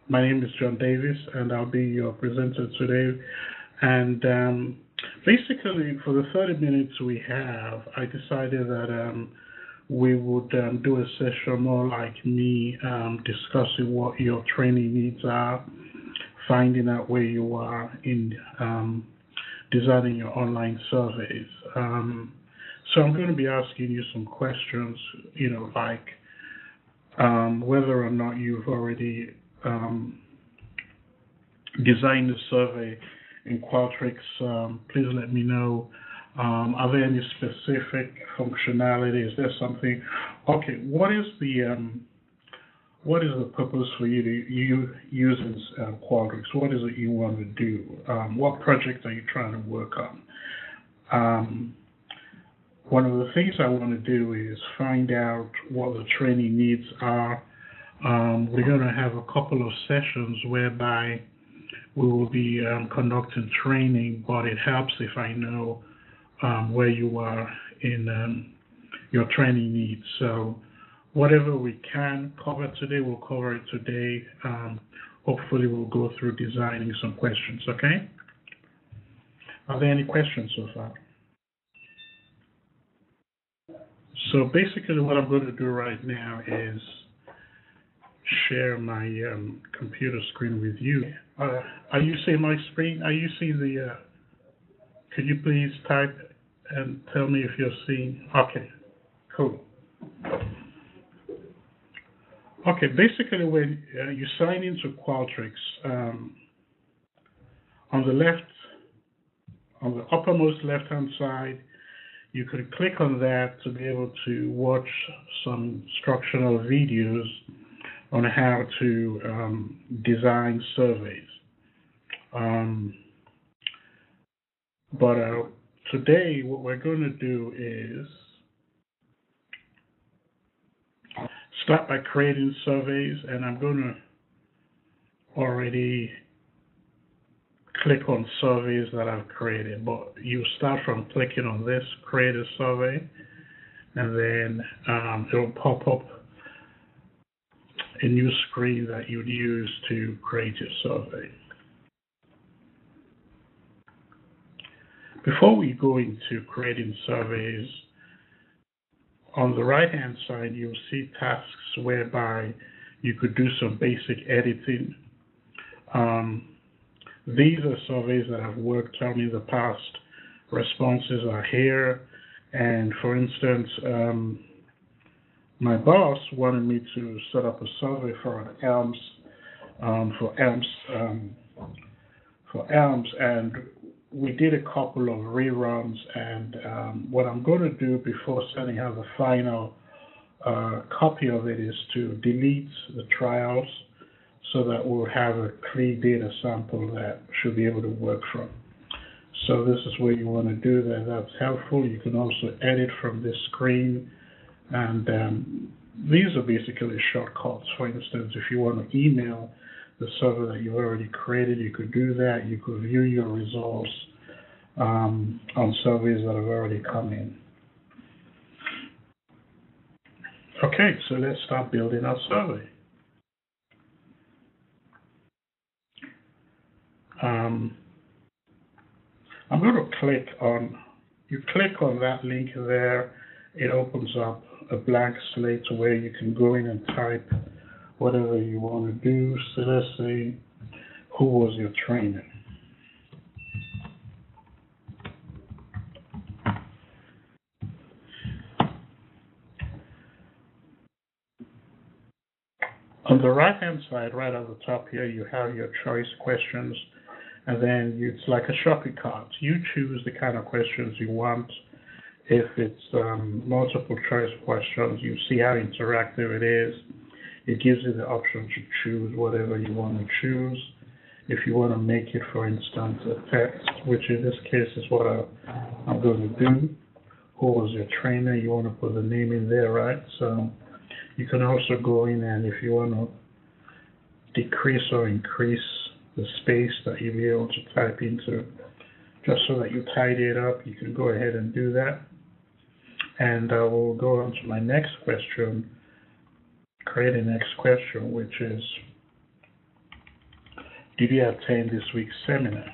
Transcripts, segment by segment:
My name is John Davis, and I'll be your presenter today. And basically, for the 30 minutes we have, I decided that we would do a session more like me discussing what your training needs are, finding out where you are in designing your online surveys. So I'm going to be asking you some questions, like whether or not you've already designed the survey in Qualtrics. Please let me know. Are there any specific functionality? Is there something? Okay, what is the purpose for you to use Qualtrics? What is it you want to do? What project are you trying to work on? One of the things I want to do is find out what the training needs are. We're going to have a couple of sessions whereby we will be conducting training, but it helps if I know where you are in your training needs. So whatever we can cover today, we'll cover it today. Hopefully we'll go through designing some questions, okay? Are there any questions so far? So basically what I'm going to do right now is share my computer screen with you. Are you seeing my screen? Are you seeing the, could you please type and tell me if you're seeing? Okay, cool. Okay, basically when you sign into Qualtrics, on the uppermost left-hand side, you could click on that to be able to watch some instructional videos on how to design surveys. But today, what we're going to do is start by creating surveys, and I'm going to already click on surveys that I've created. But you start from clicking on this, create a survey, and then it'll pop up a new screen that you'd use to create your survey. Before we go into creating surveys, on the right-hand side, you'll see tasks whereby you could do some basic editing. These are surveys that I've worked on in the past. Responses are here, and for instance, my boss wanted me to set up a survey for an ELMS, and we did a couple of reruns. And what I'm going to do before sending out the final copy of it is to delete the trials so that we'll have a clean data sample that should be able to work from. So this is where you want to do that. That's helpful. You can also edit from this screen. And these are basically shortcuts. For instance, if you want to email the server that you've already created, you could do that. You could view your results on surveys that have already come in. Okay, so let's start building our survey. I'm going to click on that link there. It opens up a blank slate where you can go in and type whatever you want to do. So let's say, who was your trainer? On the right-hand side, right at the top here, you have your choice questions, and then it's like a shopping cart. You choose the kind of questions you want. If it's multiple choice questions, you see how interactive it is. It gives you the option to choose whatever you want to choose. If you want to make it, for instance, a text, which in this case is what I'm going to do. Who was your trainer? You want to put the name in there, right? So you can also go in, and if you want to decrease or increase the space that you'll be able to type into, just so that you tidy it up, you can go ahead and do that. And we'll go on to my next question, create a next question, which is, Did you attend this week's seminar?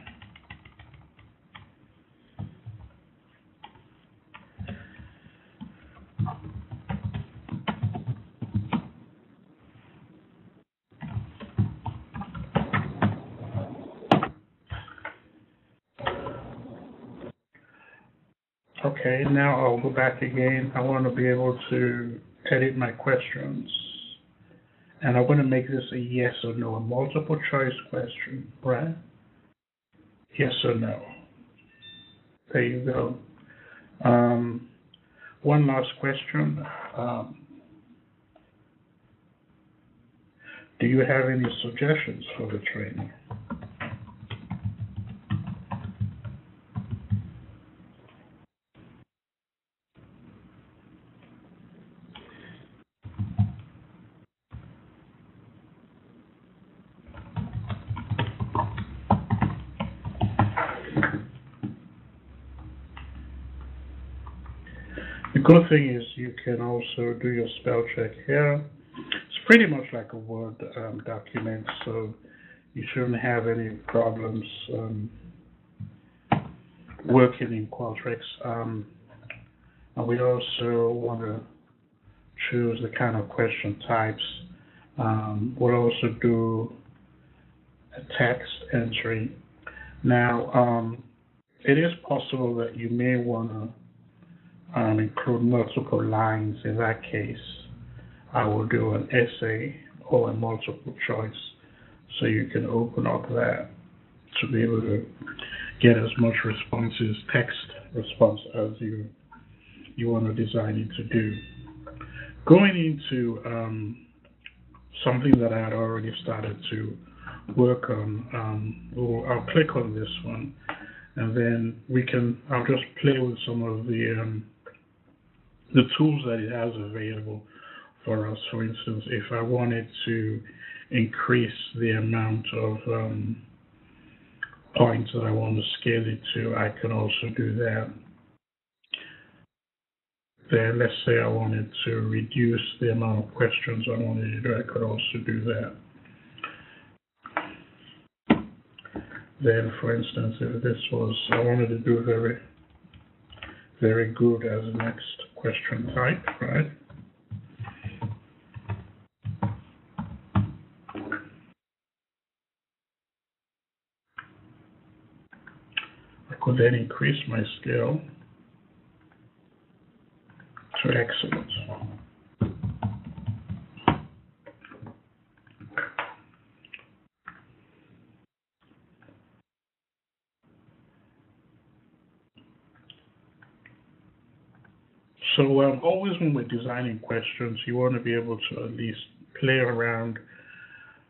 Okay, now I'll go back again. I want to be able to edit my questions. And I'm going to make this a yes or no, a multiple choice question, right? Yes or no. There you go. One last question. Do you have any suggestions for the training? The good thing is you can also do your spell check here. It's pretty much like a Word document, so you shouldn't have any problems working in Qualtrics. And we also want to choose the kind of question types. We'll also do a text entry. Now, it is possible that you may want to include multiple lines. In that case, I will do an essay or a multiple choice, so you can open up that to be able to get as much responses, text response, as you want to design it to do. Going into something that I had already started to work on, I'll click on this one, and then I'll just play with some of the tools that it has available for us. For instance, if I wanted to increase the amount of points that I want to scale it to, I can also do that. Then let's say I wanted to reduce the amount of questions I wanted to do, I could also do that. Then, for instance, if this was, I wanted to do very, very good as the next question type, right? I could then increase my scale to excellent. So always when we're designing questions, you want to be able to at least play around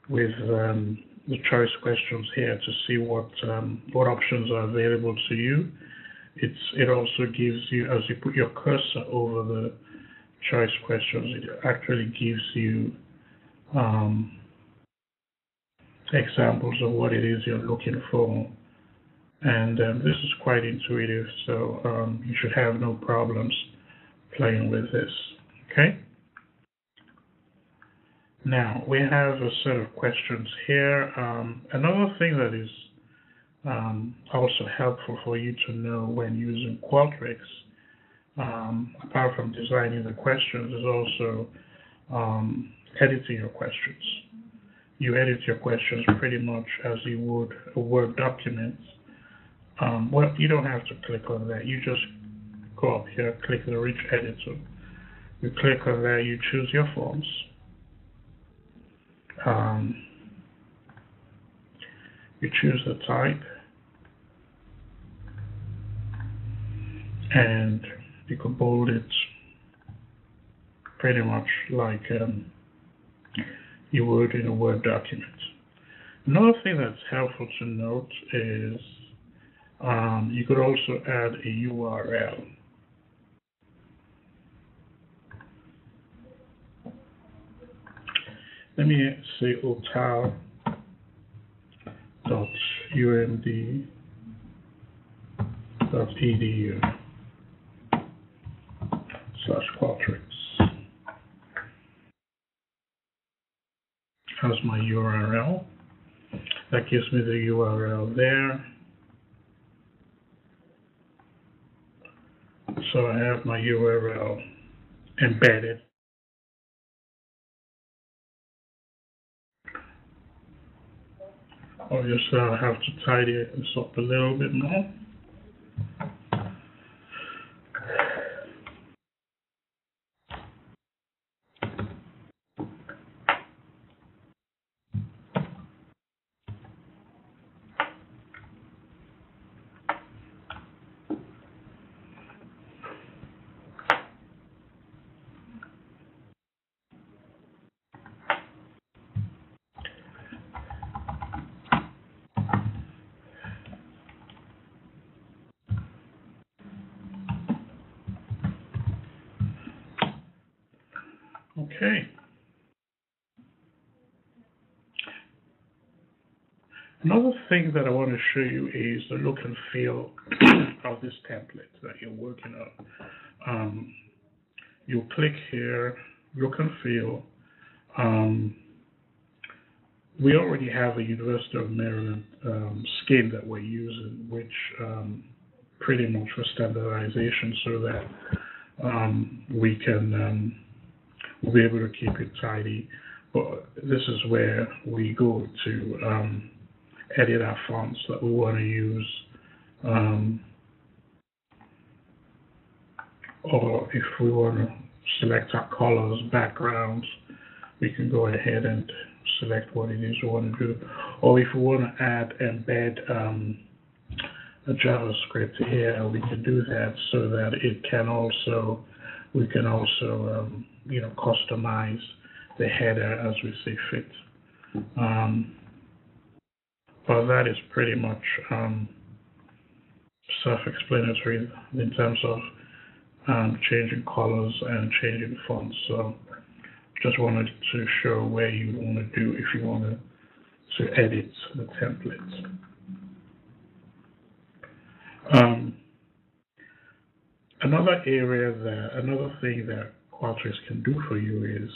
with the choice questions here to see what options are available to you. It also gives you, as you put your cursor over the choice questions, it actually gives you examples of what it is you're looking for. And this is quite intuitive, so you should have no problems playing with this. Okay? Now, we have a set of questions here. Another thing that is also helpful for you to know when using Qualtrics, apart from designing the questions, is also editing your questions. You edit your questions pretty much as you would a Word document. Well, you don't have to click on that. You just go up here, click the Rich Editor. You click on that, you choose your forms. You choose the type, and you can bold it pretty much like you would in a Word document. Another thing that's helpful to note is you could also add a URL. Let me say otal.umd.edu/Qualtrics as my URL. That gives me the URL there. So I have my URL embedded. Obviously, I'll have to tidy this up a little bit more. Okay. Another thing that I want to show you is the look and feel of this template that you're working on. You click here, look and feel. We already have a University of Maryland scheme that we're using, which pretty much for standardization, so that we can we'll be able to keep it tidy. But this is where we go to edit our fonts that we want to use, or if we want to select our colors, backgrounds, we can go ahead and select what it is we want to do. Or if we want to embed a JavaScript here, we can do that so that it can also, we can also customize the header as we see fit. But that is pretty much self-explanatory in terms of changing colors and changing fonts. So just wanted to show where you want to do if you want to edit the template. Another thing that Qualtrics can do for you is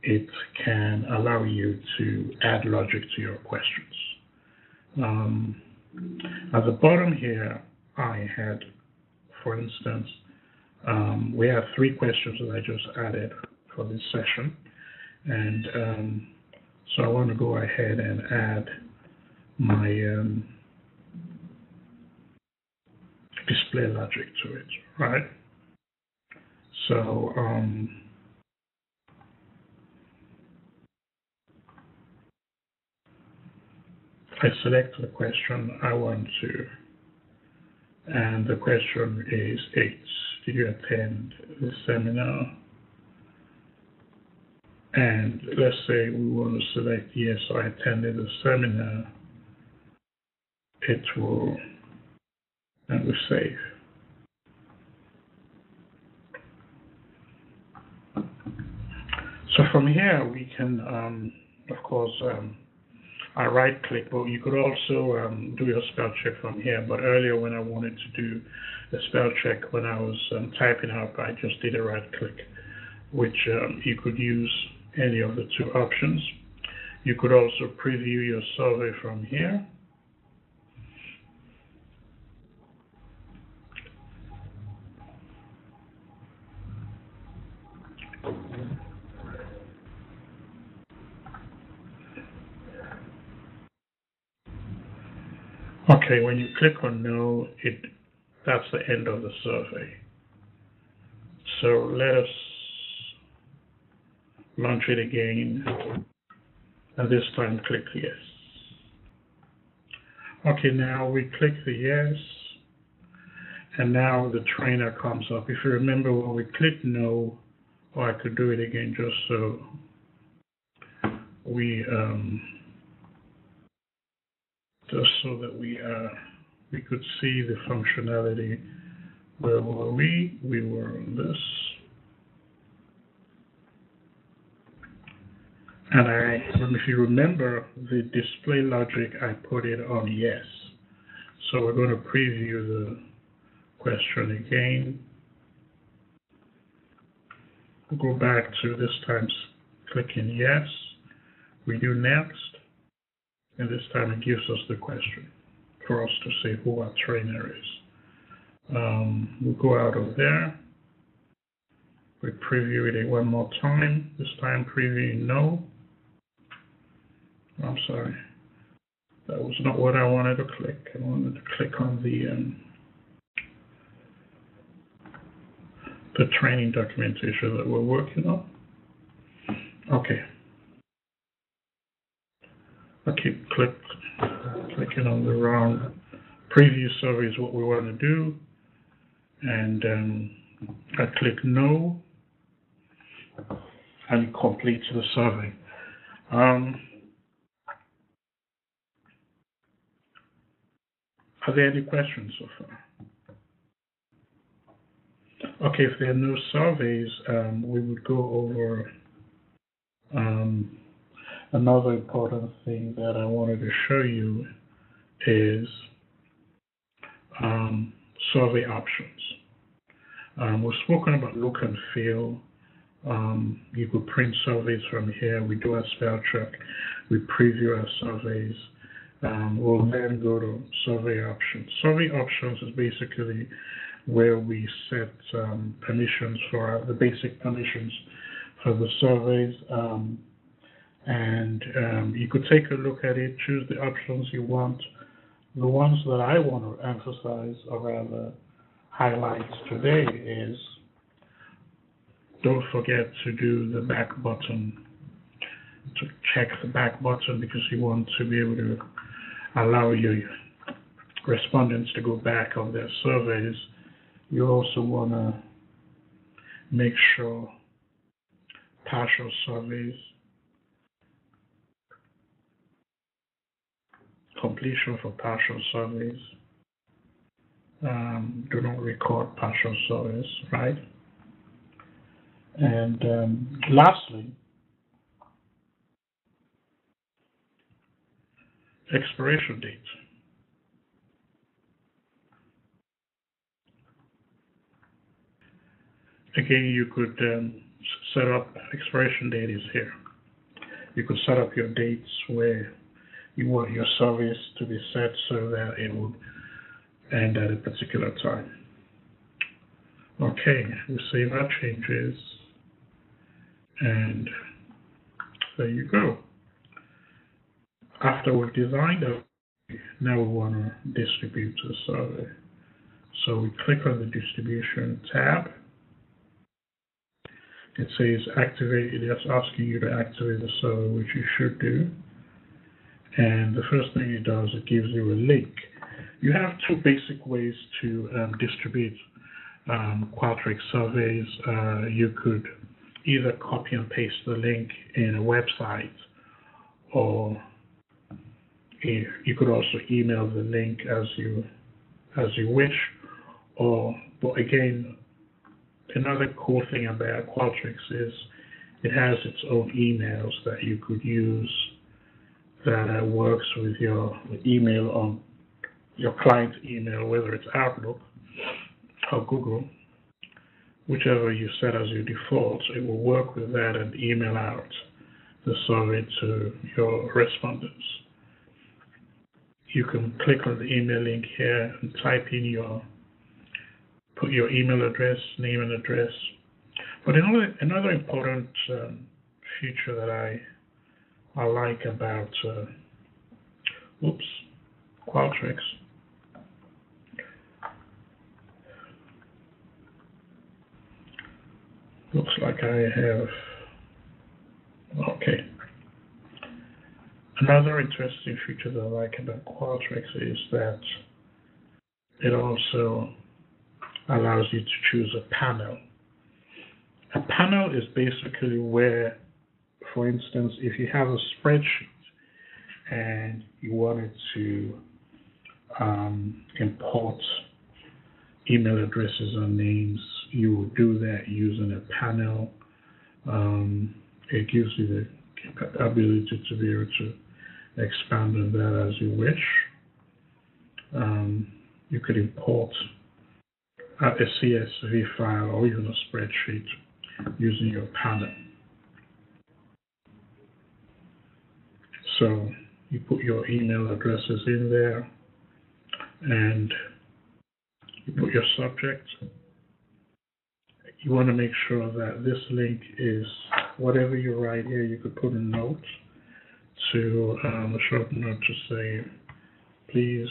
it can allow you to add logic to your questions. At the bottom here, I had, for instance, we have 3 questions that I just added for this session, and so I want to go ahead and add my display logic to it, right? So I select the question I want to, and the question is 8. Did you attend the seminar? And let's say we want to select yes, I attended the seminar. It will, and we save. So from here we can, of course, I right-click, but you could also do your spell check from here. But earlier when I wanted to do the spell check when I was typing up, I just did a right-click, which you could use any of the 2 options. You could also preview your survey from here. Okay, when you click on no, that's the end of the survey. So let us launch it again, and this time click yes. Okay, now we click the yes, and now the trainer comes up. If you remember when we click no, or I could do it again just so we we could see the functionality. Where were we? We were on this. And if you remember the display logic, I put it on yes. So we're going to preview the question again. We'll go back to this time clicking yes. We do next. And this time it gives us the question for us to say who our trainer is. We'll go out of there. We preview it one more time. This time previewing no. I'm sorry. That was not what I wanted to click. I wanted to click on the training documentation that we're working on. Okay. I keep clicking on the wrong preview survey is what we want to do. And I click no, and it completes the survey. Are there any questions so far? Okay, if there are no surveys, we would go over another important thing that I wanted to show you is survey options. We've spoken about look and feel. You could print surveys from here. We do a spell check. We preview our surveys. We'll then go to survey options. Survey options is basically where we set permissions for the basic permissions for the surveys. And you could take a look at it, choose the options you want. The ones that I want to emphasize or rather highlight today is don't forget to do the back button, to check the back button because you want to be able to allow your respondents to go back on their surveys. You also want to make sure partial surveys, completion for partial surveys, do not record partial surveys, right? And lastly, expiration date. Again, you could set up expiration date is here. You could set up your dates where you want your surveys to be set so that it would end at a particular time. Okay, we save our changes, and there you go. After we've designed it, now we want to distribute the survey. So we click on the distribution tab. It says activate, it's asking you to activate the server, which you should do. And the first thing it does, it gives you a link. You have two basic ways to distribute Qualtrics surveys. You could either copy and paste the link in a website, or you could also email the link as you wish. But again, another cool thing about Qualtrics is it has its own emails that you could use that works with your email on your client email, whether it's Outlook or Google, whichever you set as your default. It will work with that and email out the survey to your respondents. You can click on the email link here and type in put your email address, name and address. But another important feature that I like about Qualtrics looks like I have, okay. Another interesting feature that I like about Qualtrics is that it also allows you to choose a panel. A panel is basically where, for instance, if you have a spreadsheet and you wanted to import email addresses and names, you will do that using a panel. It gives you the ability to be able to expand on that as you wish. You could import a CSV file or even a spreadsheet using your panel. So You put your email addresses in there, and you put your subject. You want to make sure that this link is whatever you write here. You could put a note to a short note to say, please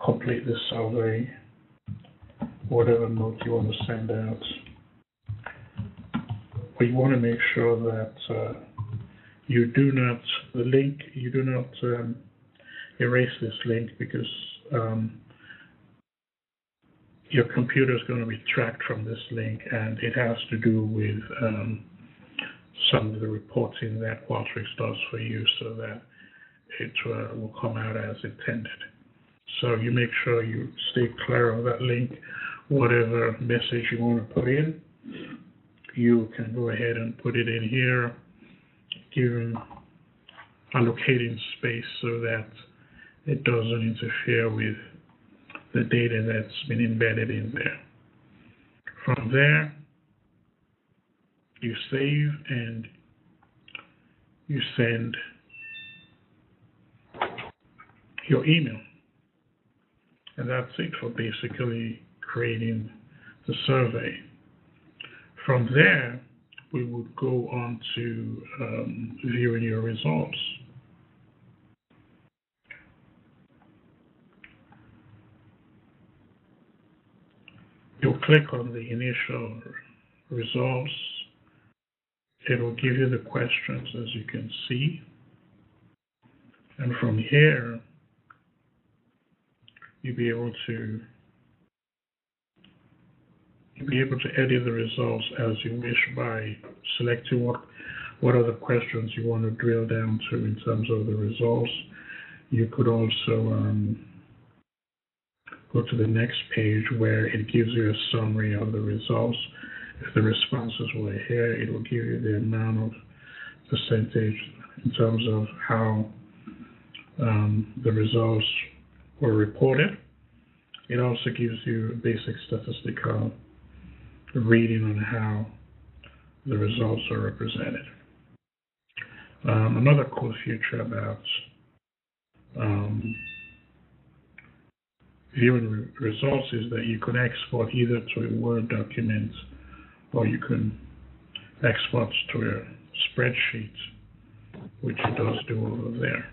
complete this survey. Whatever note you want to send out. But you want to make sure that you do not erase this link, because your computer is going to be tracked from this link, and it has to do with some of the reporting that Qualtrics does for you, so that it will come out as intended. So you make sure you stay clear of that link. Whatever message you want to put in, you can go ahead and put it in here, allocating space so that it doesn't interfere with the data that's been embedded in there. From there, you save and you send your email. And that's it for basically creating the survey. From there, we would go on to viewing your results. You'll click on the initial results. It will give you the questions, as you can see. And from here, you'll be able to edit the results as you wish by selecting what are the questions you want to drill down to in terms of the results. You could also go to the next page where it gives you a summary of the results. If the responses were here, it will give you the amount of percentage in terms of how the results were reported. It also gives you a basic statistical reading on how the results are represented. Another cool feature about viewing results is that you can export either to a Word document, or you can export to a spreadsheet, which it does do over there.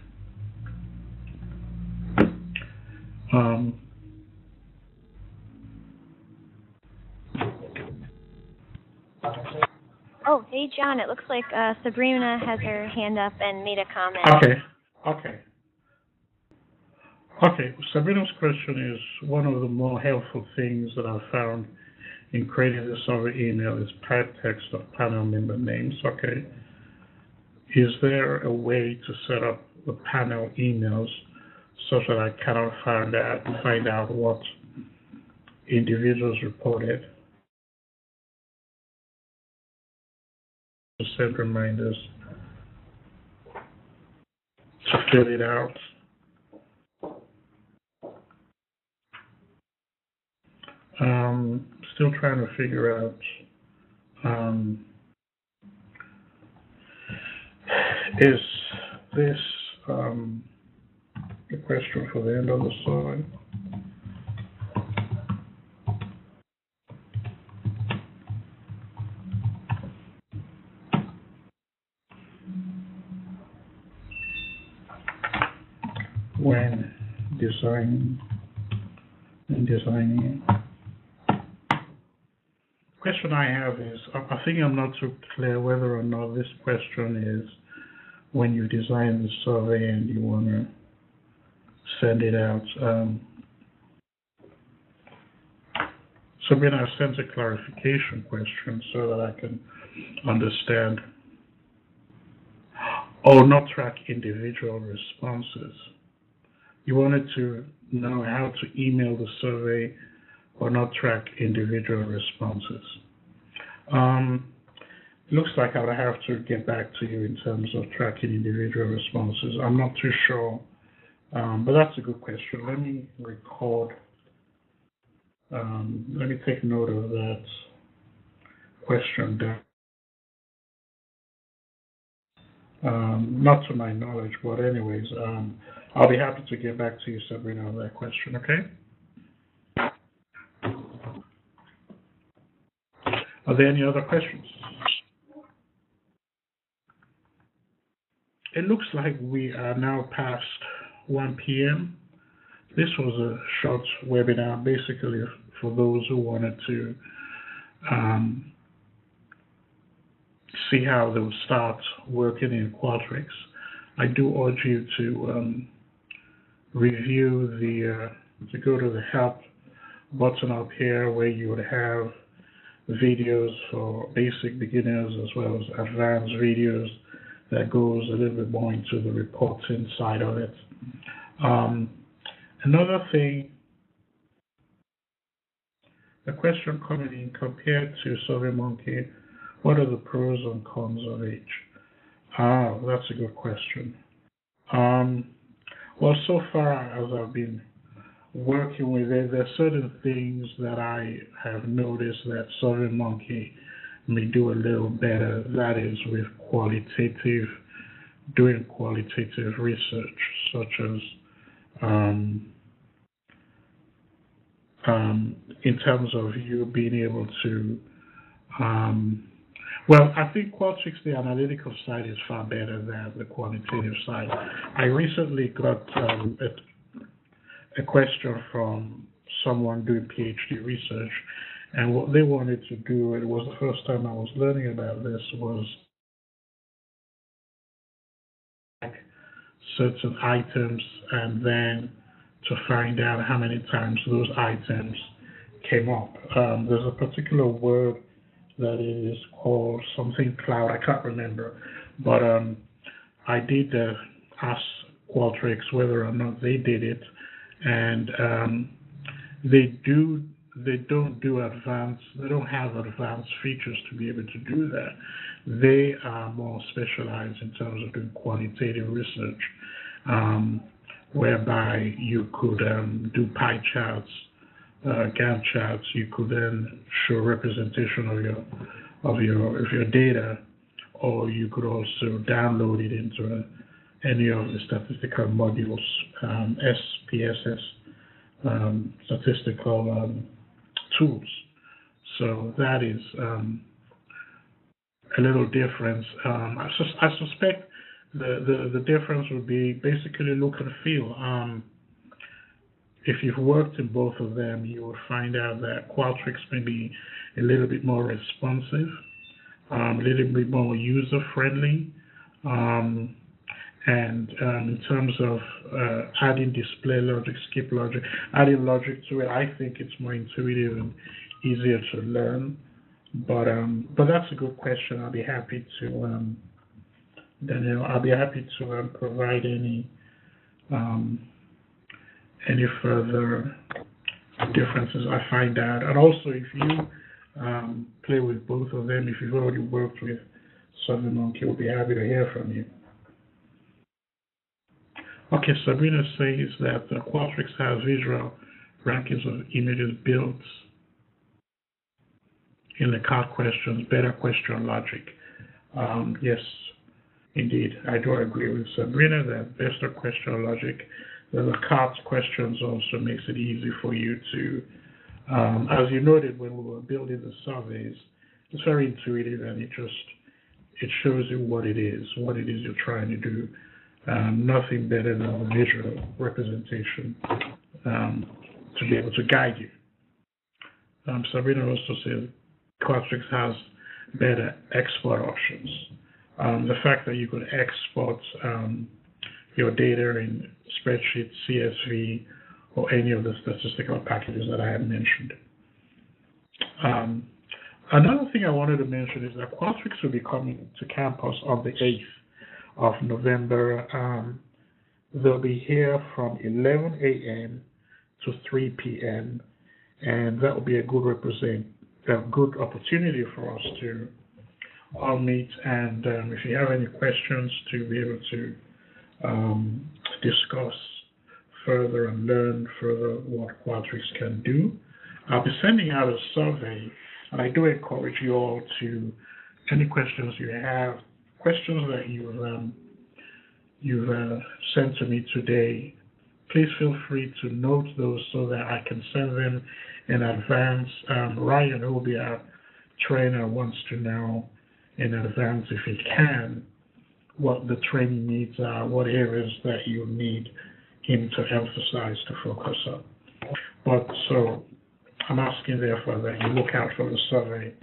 Oh, hey, John, it looks like Sabrina has her hand up and made a comment. Okay. Sabrina's question is, one of the more helpful things that I've found in creating the survey email is part text of panel member names. Okay. Is there a way to set up the panel emails such that I cannot find out what individuals reported, to send reminders to fill it out? Still trying to figure out is this a question for the end of the survey? When designing. Question I have is, I think I'm not so clear whether or not this question is when you design the survey and you want to send it out. Sabrina sends a clarification question so that I can understand. Oh, not track individual responses. You wanted to know how to email the survey or not track individual responses. Looks like I would have to get back to you in terms of tracking individual responses. I'm not too sure, but that's a good question. Let me record. Let me take note of that question down. Not to my knowledge, but anyways, I'll be happy to get back to you, Sabrina, on that question, okay? Are there any other questions? It looks like we are now past 1 p.m. This was a short webinar, basically for those who wanted to see how they would start working in Qualtrics. I do urge you to review to go to the help button up here where you would have videos for basic beginners as well as advanced videos that goes a little bit more into the reporting side of it. Another thing, a question coming in, compared to SurveyMonkey, what are the pros and cons of each? That's a good question. Well, so far as I've been working with it, there are certain things that I have noticed that SurveyMonkey may do a little better. That is with doing qualitative research, such as in terms of you being able to, well, I think Qualtrics, the analytical side, is far better than the quantitative side. I recently got a question from someone doing PhD research, and what they wanted to do, it was the first time I was learning about this, was certain items and then to find out how many times those items came up. There's a particular word that is called something cloud, I can't remember, but I did ask Qualtrics whether or not they did it, and they don't have advanced features to be able to do that. They are more specialized in terms of doing quantitative research, whereby you could do pie charts, Gantt charts. You could then show representation of your data, or you could also download it into any of the statistical modules, SPSS, statistical tools. So that is a little difference. I suspect the difference would be basically look and feel. If you've worked in both of them, you will find out that Qualtrics may be a little bit more responsive, a little bit more user-friendly, and in terms of adding display logic, skip logic, adding logic to it, I think it's more intuitive and easier to learn. But that's a good question. I'll be happy to, Daniel, I'll be happy to provide any further differences I find out. And also, if you play with both of them, if you've already worked with SurveyMonkey, we'll be happy to hear from you. Okay, Sabrina says that Qualtrics has visual rankings of images built in the card questions, better question logic. Yes, indeed, I do agree with Sabrina that better question logic. The cards questions also makes it easy for you to, as you noted when we were building the surveys, it's very intuitive and it shows you what it is you're trying to do. Nothing better than the visual representation to be able to guide you. Sabrina also said Qualtrics has better export options. The fact that you could export your data in spreadsheet, CSV, or any of the statistical packages that I have mentioned. Another thing I wanted to mention is that Qualtrics will be coming to campus on the 8th of November. They'll be here from 11 a.m. to 3 p.m. and that will be a good opportunity for us to all meet. And if you have any questions, to be able to discuss further and learn further what Qualtrics can do. I'll be sending out a survey, and I do encourage you all to, any questions you have, questions that you've sent to me today, please feel free to note those so that I can send them in advance. Ryan, who will be our trainer, wants to know in advance, if he can, what the training needs are, what areas that you need him to emphasize, to focus on. But so I'm asking, therefore, that you look out for the survey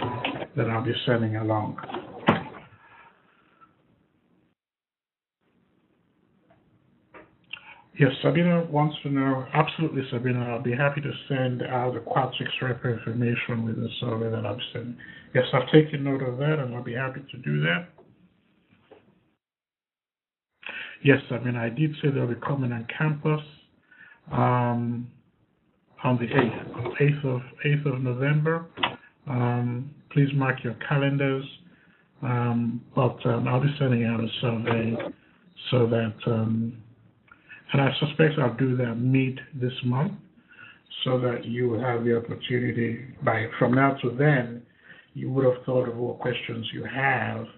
that I'll be sending along. Yes, Sabina wants to know, absolutely, Sabina, I'll be happy to send out the Qualtrics rep information with the survey that I've sent. Yes, I've taken note of that, and I'll be happy to do that. Yes, Sabina, I did say they'll be coming on campus on the 8th of November. Please mark your calendars. But I'll be sending out a survey so that, and I suspect I'll do that mid this month, so that you will have the opportunity, from now to then, you would have thought of what questions you have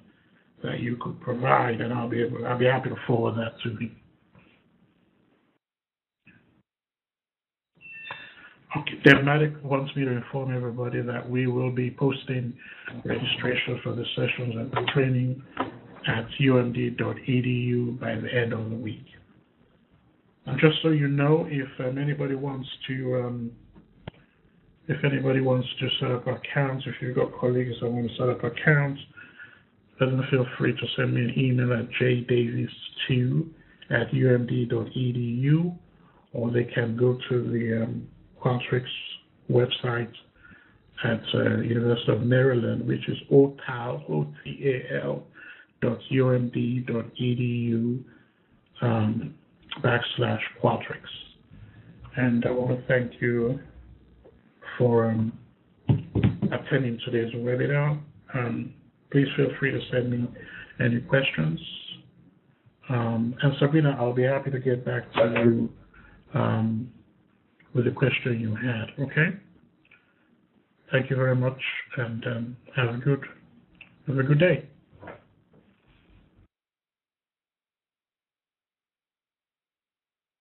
that you could provide, and I'll be happy to forward that to you. Okay, Dematic wants me to inform everybody that we will be posting registration for the sessions and the training at umd.edu by the end of the week. And just so you know, if anybody wants to set up accounts, if you've got colleagues that want to set up accounts, let them feel free to send me an email at jdavis2@umd.edu, or they can go to the Qualtrics website at University of Maryland, which is otal.umd.edu /Qualtrics. And I want to thank you for attending today's webinar. Please feel free to send me any questions. And Sabrina, I'll be happy to get back to you with the question you had, okay? Thank you very much, and have a good day.